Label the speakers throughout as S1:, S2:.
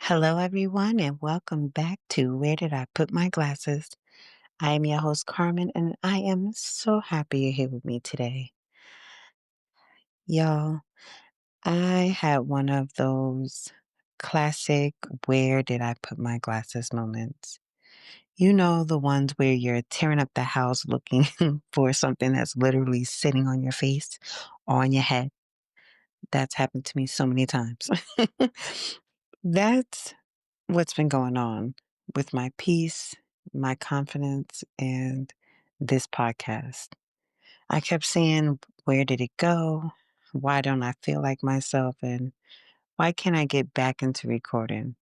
S1: Hello, everyone, and welcome back to Where Did I Put My Glasses? I am your host, Carmen, and I am so happy you're here with me today. Y'all, I had one of those classic Where Did I Put My Glasses moments. You know, the ones where you're tearing up the house looking for something that's literally sitting on your face or on your head. That's happened to me so many times. That's what's been going on with my peace, my confidence, and this podcast. I kept saying, where did it go? Why don't I feel like myself? And why can't I get back into recording?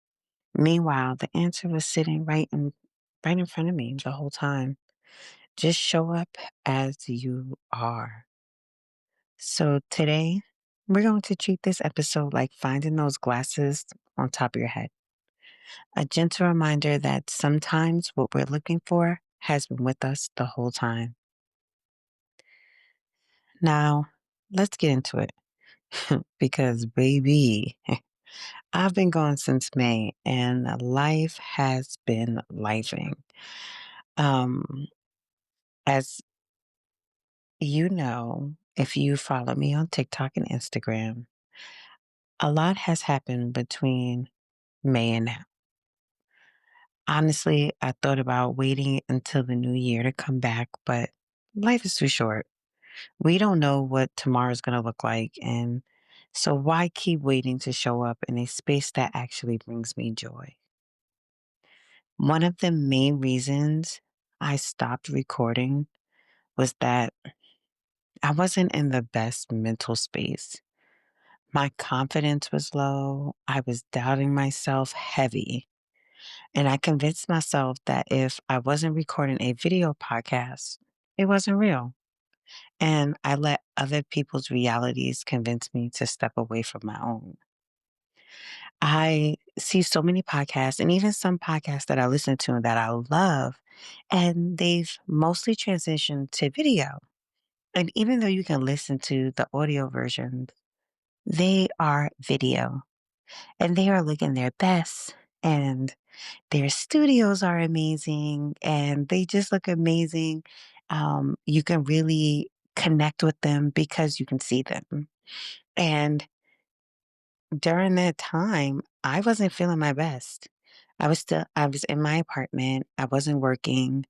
S1: Meanwhile, the answer was sitting right in front of me the whole time. Just show up as you are. So today, we're going to treat this episode like finding those glasses on top of your head. A gentle reminder that sometimes what we're looking for has been with us the whole time. Now, let's get into it because, baby, I've been gone since May and life has been lifing. Um, as you know, if you follow me on TikTok and Instagram, a lot has happened between May and now. Honestly, I thought about waiting until the new year to come back, but life is too short. We don't know what tomorrow's going to look like. And so, why keep waiting to show up in a space that actually brings me joy? One of the main reasons I stopped recording was that I wasn't in the best mental space. My confidence was low. I was doubting myself heavy. And I convinced myself that if I wasn't recording a video podcast, it wasn't real. And I let other people's realities convince me to step away from my own. I see so many podcasts and even some podcasts that I listen to and that I love, and they've mostly transitioned to video. And even though you can listen to the audio versions, they are video and they are looking their best. And their studios are amazing and they just look amazing. You can really connect with them because you can see them. And during that time, I wasn't feeling my best. I was in my apartment. I wasn't working.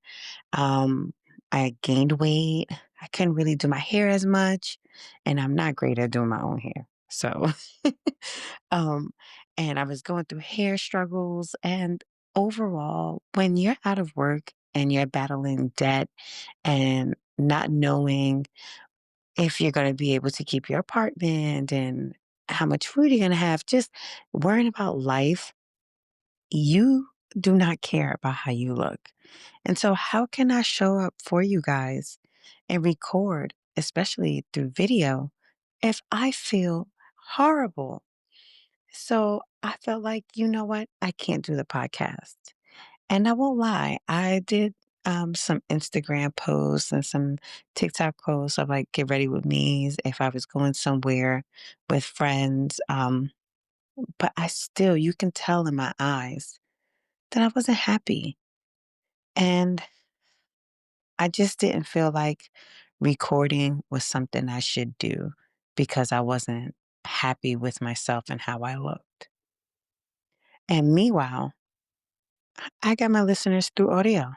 S1: Um, I gained weight. I couldn't really do my hair as much. And I'm not great at doing my own hair. So, um, and I was going through hair struggles. And overall, when you're out of work and you're battling debt and not knowing if you're going to be able to keep your apartment and how much food you're going to have, just worrying about life, you do not care about how you look. And so, how can I show up for you guys and record, especially through video, if I feel horrible? So, I felt like, you know what? I can't do the podcast. And I won't lie, I did some Instagram posts and some TikTok posts of like, get ready with me if I was going somewhere with friends. But I still, you can tell in my eyes that I wasn't happy. And I just didn't feel like recording was something I should do because I wasn't happy with myself and how I looked. And meanwhile, I got my listeners through audio.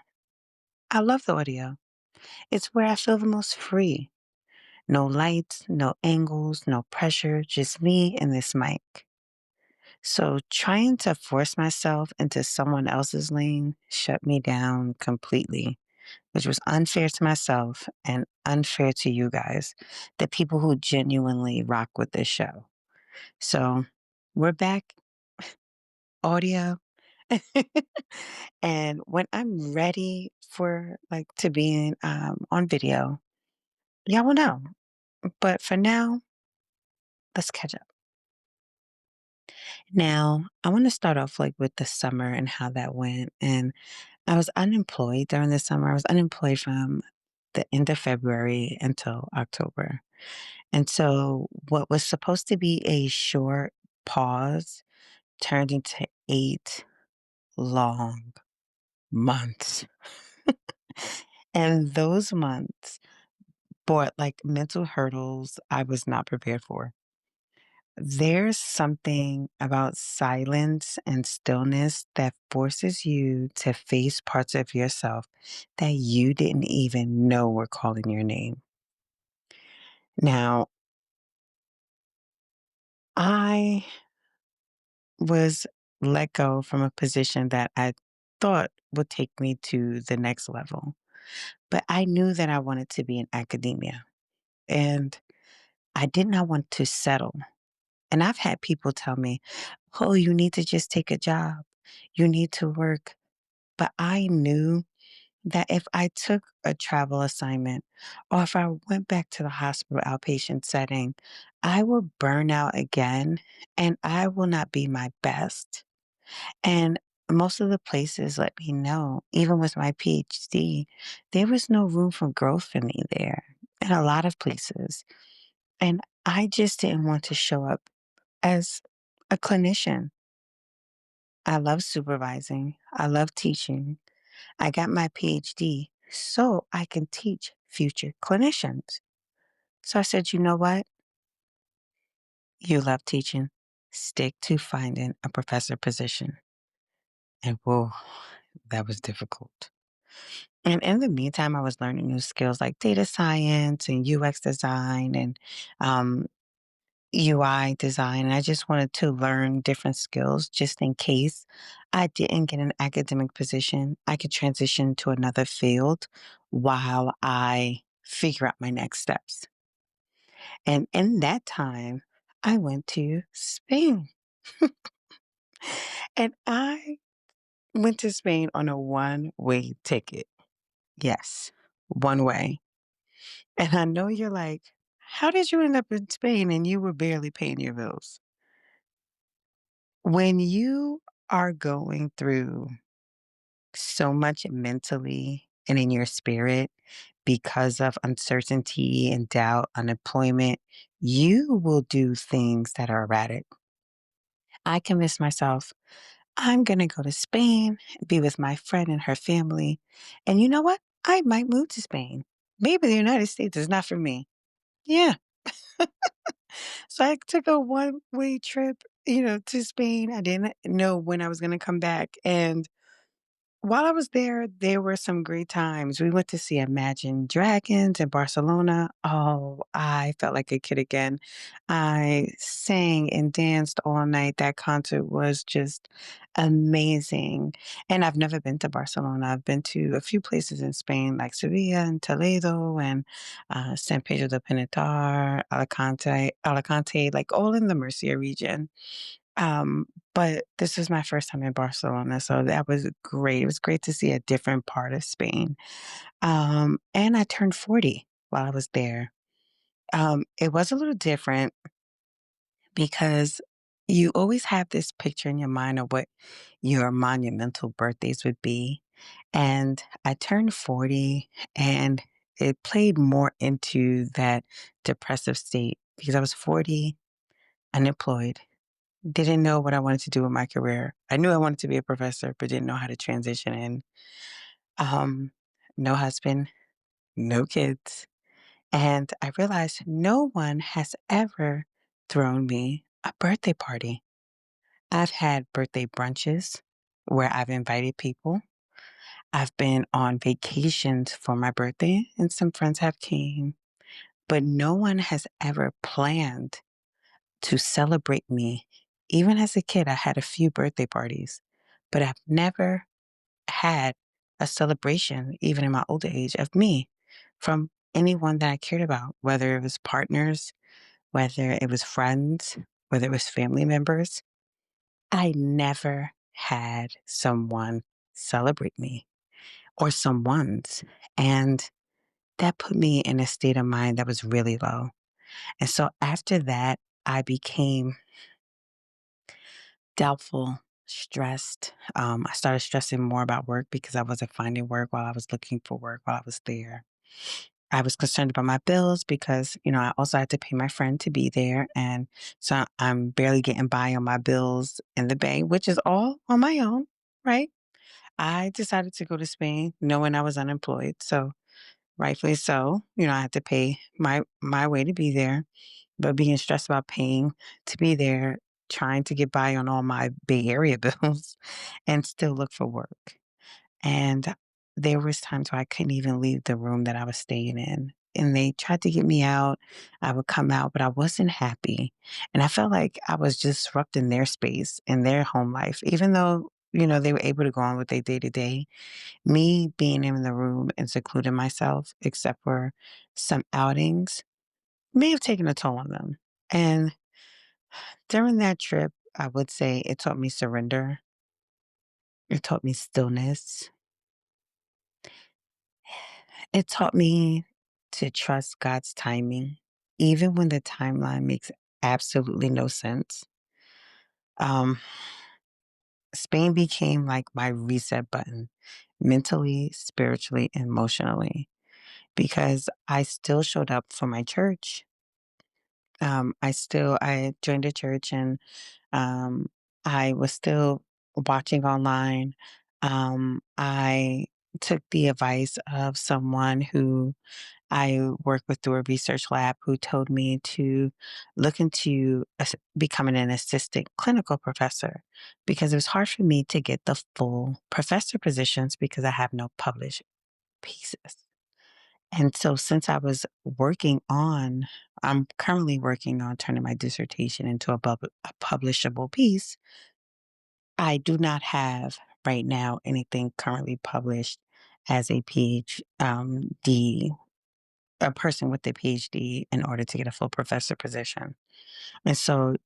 S1: I love the audio. It's where I feel the most free. No lights, no angles, no pressure, just me and this mic. So trying to force myself into someone else's lane shut me down completely, which was unfair to myself and unfair to you guys, the people who genuinely rock with this show. So we're back, audio. And when I'm ready for like to be on video, y'all will know. But for now, let's catch up. Now, I want to start off like with the summer and how that went. And I was unemployed during the summer. I was unemployed from the end of February until October. And so what was supposed to be a short pause turned into 8 long months. And those months brought like mental hurdles I was not prepared for. There's something about silence and stillness that forces you to face parts of yourself that you didn't even know were calling your name. Now, I was let go from a position that I thought would take me to the next level, but I knew that I wanted to be in academia and I did not want to settle. And I've had people tell me, oh, you need to just take a job. You need to work. But I knew that if I took a travel assignment or if I went back to the hospital outpatient setting, I will burn out again and I will not be my best. And most of the places let me know, even with my PhD, there was no room for growth for me there in a lot of places. And I just didn't want to show up as a clinician. I love supervising. I love teaching. I got my PhD so I can teach future clinicians. So I said, you know what? You love teaching. Stick to finding a professor position. And whoa, that was difficult. And in the meantime, I was learning new skills like data science and UX design and um, UI design. And I just wanted to learn different skills just in case I didn't get an academic position. I could transition to another field while I figure out my next steps. And in that time, I went to Spain. And I went to Spain on a one-way ticket. Yes, one way. And I know you're like, how did you end up in Spain and you were barely paying your bills? When you are going through so much mentally and in your spirit because of uncertainty and doubt, unemployment, you will do things that are erratic. I convinced myself, I'm going to go to Spain, be with my friend and her family. And you know what? I might move to Spain. Maybe the United States is not for me. Yeah. So I took a one-way trip, to Spain. I didn't know when I was going to come back. And while I was there were some great times. We went to see Imagine Dragons in Barcelona. Oh, I felt like a kid again. I sang and danced all night. That concert was just amazing. And I've never been to Barcelona. I've been to a few places in Spain, like Sevilla and Toledo and San Pedro de Pinatar, Alicante, like all in the Murcia region. But this was my first time in Barcelona, so that was great. It was great to see a different part of Spain. And I turned 40 while I was there. It was a little different because you always have this picture in your mind of what your monumental birthdays would be. And I turned 40 and it played more into that depressive state because I was 40, unemployed, didn't know what I wanted to do with my career. I knew I wanted to be a professor, but didn't know how to transition in. Um, no husband, no kids. And I realized no one has ever thrown me a birthday party. I've had birthday brunches where I've invited people. I've been on vacations for my birthday and some friends have came, but no one has ever planned to celebrate me. Even as a kid, I had a few birthday parties, but I've never had a celebration, even in my older age, of me from anyone that I cared about, whether it was partners, whether it was friends, whether it was family members. I never had someone celebrate me or someone's. And that put me in a state of mind that was really low. And so after that, I became doubtful, stressed. I started stressing more about work because I wasn't finding work while I was looking for work while I was there. I was concerned about my bills because, I also had to pay my friend to be there. And so I'm barely getting by on my bills in the Bay, which is all on my own, right? I decided to go to Spain knowing I was unemployed. So rightfully so, I had to pay my way to be there, but being stressed about paying to be there, trying to get by on all my Bay Area bills and still look for work. And there was times where I couldn't even leave the room that I was staying in. And they tried to get me out. I would come out, but I wasn't happy. And I felt like I was disrupting their space and their home life, even though, they were able to go on with their day to day. Me being in the room and secluding myself, except for some outings, may have taken a toll on them. And during that trip, I would say it taught me surrender. It taught me stillness. It taught me to trust God's timing, even when the timeline makes absolutely no sense. Um, Spain became like my reset button mentally, spiritually, and emotionally because I still showed up for my church. I joined a church and um, I was still watching online. I took the advice of someone who I work with through a research lab who told me to look into becoming an assistant clinical professor because it was hard for me to get the full professor positions because I have no published pieces. And so since I'm currently working on turning my dissertation into a publishable piece. I do not have right now anything currently published as a PhD, a person with a PhD in order to get a full professor position. And so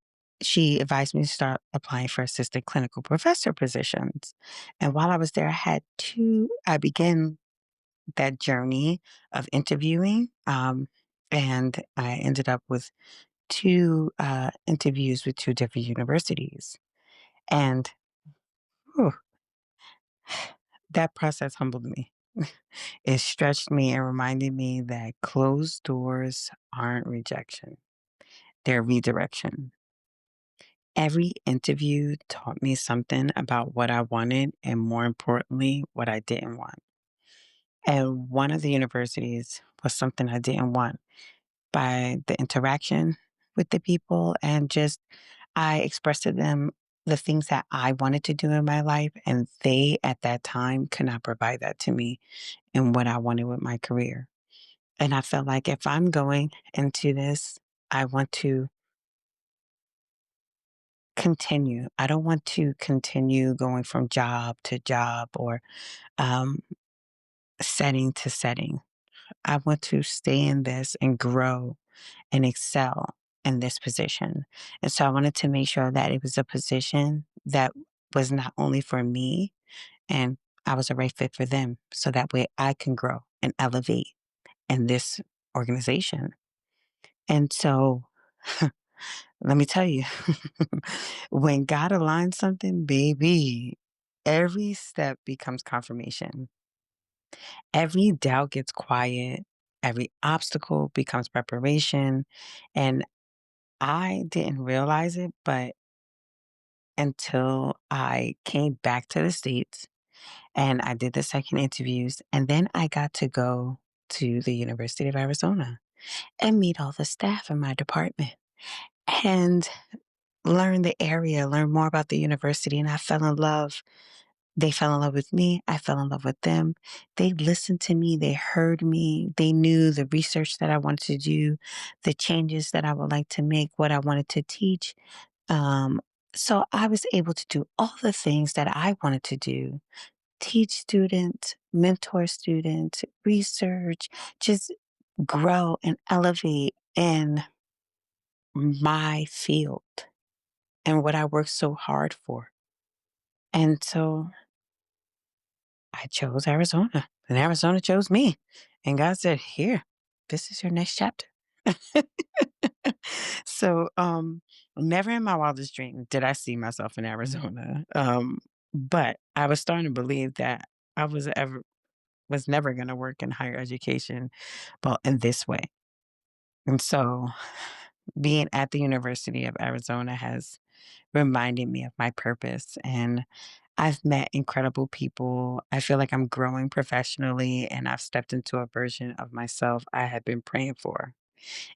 S1: she advised me to start applying for assistant clinical professor positions. And while I was there, I began that journey of interviewing. And I ended up with two interviews with two different universities. And whew, that process humbled me. It stretched me and reminded me that closed doors aren't rejection, they're redirection. Every interview taught me something about what I wanted and, more importantly, what I didn't want. And one of the universities was something I didn't want by the interaction with the people and just I expressed to them the things that I wanted to do in my life, and they at that time could not provide that to me and what I wanted with my career. And I felt like if I'm going into this, I want to continue. I don't want to continue going from job to job or um, setting to setting. I want to stay in this and grow and excel in this position. And so I wanted to make sure that it was a position that was not only for me and I was a right fit for them. So that way I can grow and elevate in this organization. And so let me tell you, when God aligns something, baby, every step becomes confirmation. Every doubt gets quiet. Every obstacle becomes preparation. And I didn't realize it, but until I came back to the States and I did the second interviews, and then I got to go to the University of Arizona and meet all the staff in my department and learn the area, learn more about the university. And I fell in love. They fell in love with me. I fell in love with them. They listened to me. They heard me. They knew the research that I wanted to do, the changes that I would like to make, what I wanted to teach. Um, so I was able to do all the things that I wanted to do, teach students, mentor students, research, just grow and elevate in my field and what I worked so hard for. And so I chose Arizona, and Arizona chose me. And God said, "Here, this is your next chapter." So, never in my wildest dream did I see myself in Arizona. But I was starting to believe that I was ever. was never going to work in higher education, well, in this way. And so being at the University of Arizona has reminded me of my purpose. And I've met incredible people. I feel like I'm growing professionally and I've stepped into a version of myself I had been praying for.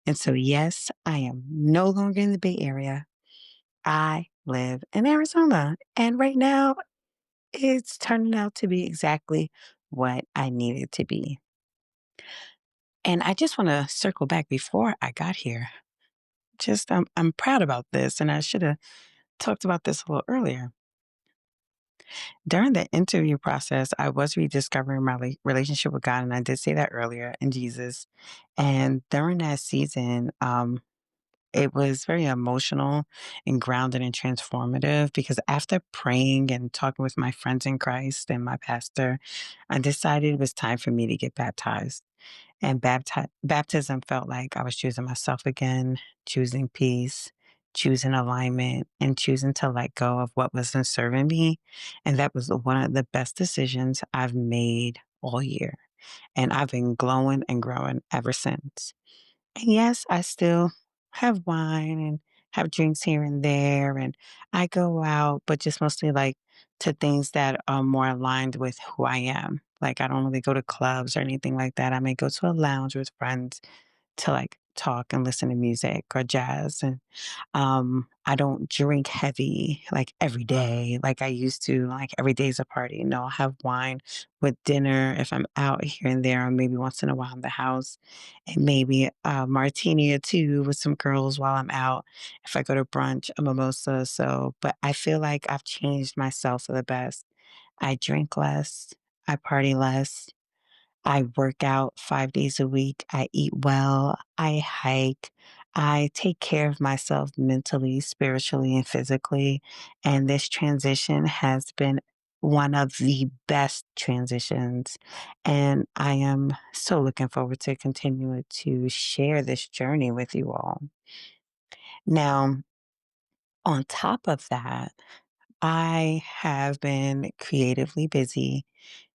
S1: And so, yes, I am no longer in the Bay Area. I live in Arizona. And right now, it's turning out to be exactly what I needed to be. And I just want to circle back before I got here. Just, I'm proud about this, and I should have talked about this a little earlier. During the interview process, I was rediscovering my relationship with God, and I did say that earlier, in Jesus. And during that season, it was very emotional and grounded and transformative because after praying and talking with my friends in Christ and my pastor, I decided it was time for me to get baptized. And baptism felt like I was choosing myself again, choosing peace, choosing alignment, and choosing to let go of what wasn't serving me. And that was one of the best decisions I've made all year. And I've been glowing and growing ever since. And yes, I still have wine and have drinks here and there, and I go out, but just mostly like to things that are more aligned with who I am. Like I don't really go to clubs or anything like that. I may go to a lounge with friends to like talk and listen to music or jazz. And I don't drink heavy like every day like I used to, like every day's a party. No, I'll have wine with dinner if I'm out here and there, or maybe once in a while in the house, and maybe a martini or two with some girls while I'm out. If I go to brunch, a mimosa. So, but I feel like I've changed myself for the best. I drink less, I party less, I work out 5 days a week. I eat well. I hike. I take care of myself mentally, spiritually, and physically. And this transition has been one of the best transitions. And I am so looking forward to continuing to share this journey with you all. Now, on top of that, I have been creatively busy.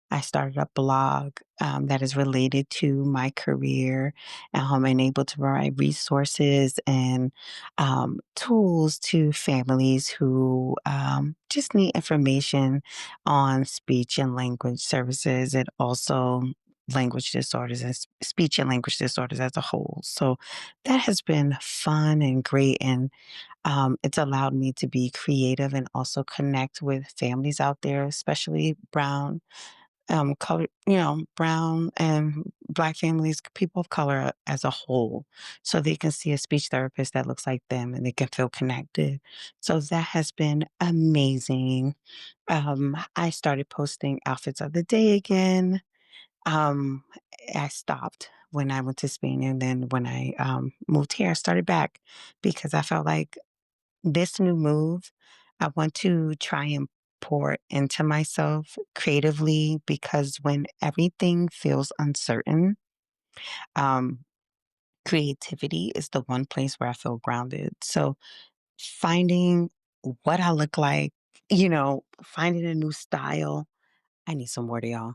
S1: I started a blog that is related to my career and how I'm able to provide resources and tools to families who just need information on speech and language services and also language disorders and speech and language disorders as a whole. So that has been fun and great. And it's allowed me to be creative and also connect with families out there, especially color, brown and black families, people of color as a whole, so they can see a speech therapist that looks like them and they can feel connected. So that has been amazing. I started posting outfits of the day again. Um, I stopped when I went to Spain, and then when I moved here, I started back because I felt like this new move, I want to try and pour into myself creatively because when everything feels uncertain, um, creativity is the one place where I feel grounded. So finding what I look like, finding a new style. I need some water, y'all.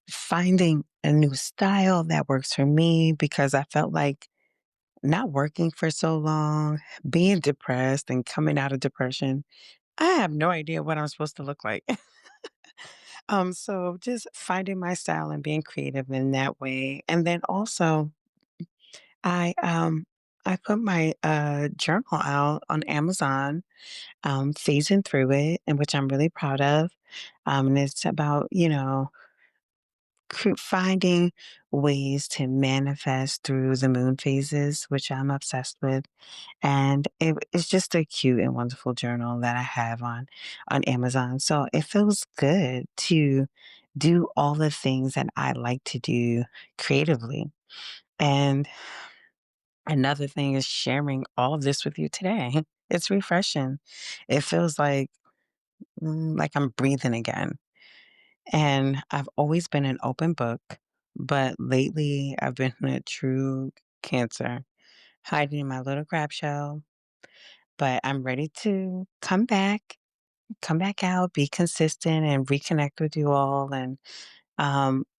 S1: Finding a new style that works for me because I felt like not working for so long, being depressed and coming out of depression, I have no idea what I'm supposed to look like. So just finding my style and being creative in that way. And then also I I put my journal out on Amazon, phasing through it, and which I'm really proud of. And it's about, finding ways to manifest through the moon phases, which I'm obsessed with. And it's just a cute and wonderful journal that I have on Amazon. So it feels good to do all the things that I like to do creatively. And another thing is sharing all of this with you today. It's refreshing. It feels like I'm breathing again. And I've always been an open book, but lately I've been a true cancer. hiding in my little crab shell, but I'm ready to come back out, be consistent, and reconnect with you all. And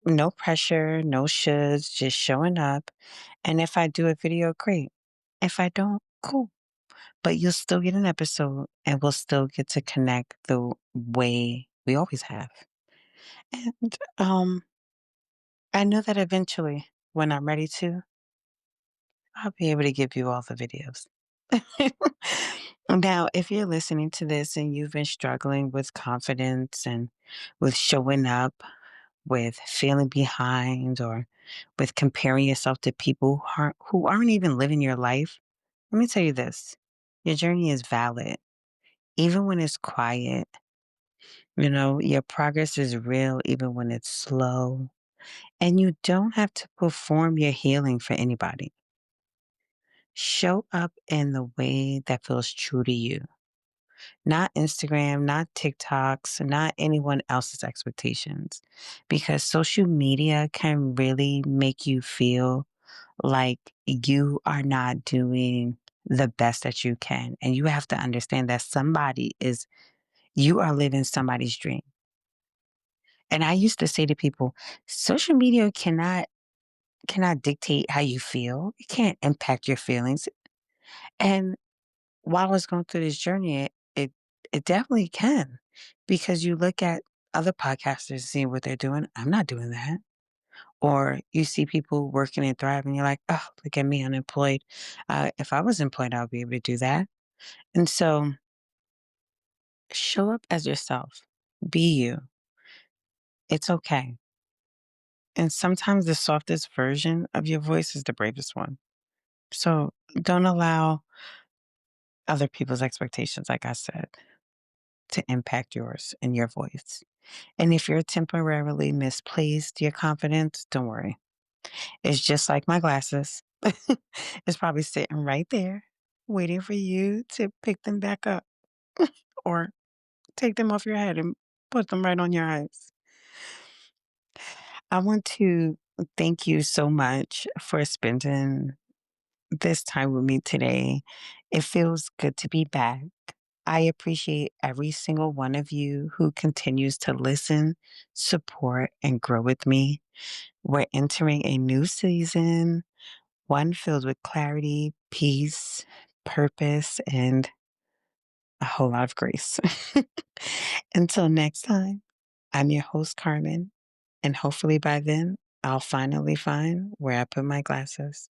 S1: no pressure, no shoulds, just showing up. And if I do a video, great. If I don't, cool. But you'll still get an episode and we'll still get to connect the way we always have. And I know that eventually, when I'm ready to, I'll be able to give you all the videos. Now, if you're listening to this and you've been struggling with confidence and with showing up, with feeling behind, or with comparing yourself to people who aren't even living your life, let me tell you this: your journey is valid, even when it's quiet. Your progress is real, even when it's slow. And you don't have to perform your healing for anybody. Show up in the way that feels true to you. Not Instagram, not TikToks, not anyone else's expectations. Because social media can really make you feel like you are not doing the best that you can. And you have to understand that you are living somebody's dream. And I used to say to people, social media cannot dictate how you feel. It can't impact your feelings. And while I was going through this journey, it definitely can, because you look at other podcasters, seeing what they're doing. I'm not doing that. Or you see people working and thriving. You're like, oh, look at me, unemployed. If I was employed, I would be able to do that. And so, show up as yourself. Be you. It's okay. And sometimes the softest version of your voice is the bravest one. So don't allow other people's expectations, like I said, to impact yours and your voice. And if you're temporarily misplaced your confidence, don't worry. It's just like my glasses. It's probably sitting right there, waiting for you to pick them back up or take them off your head and put them right on your eyes. I want to thank you so much for spending this time with me today. It feels good to be back. I appreciate every single one of you who continues to listen, support, and grow with me. We're entering a new season, one filled with clarity, peace, purpose, and a whole lot of grace. Until next time, I'm your host, Carmen, and hopefully by then, I'll finally find where I put my glasses.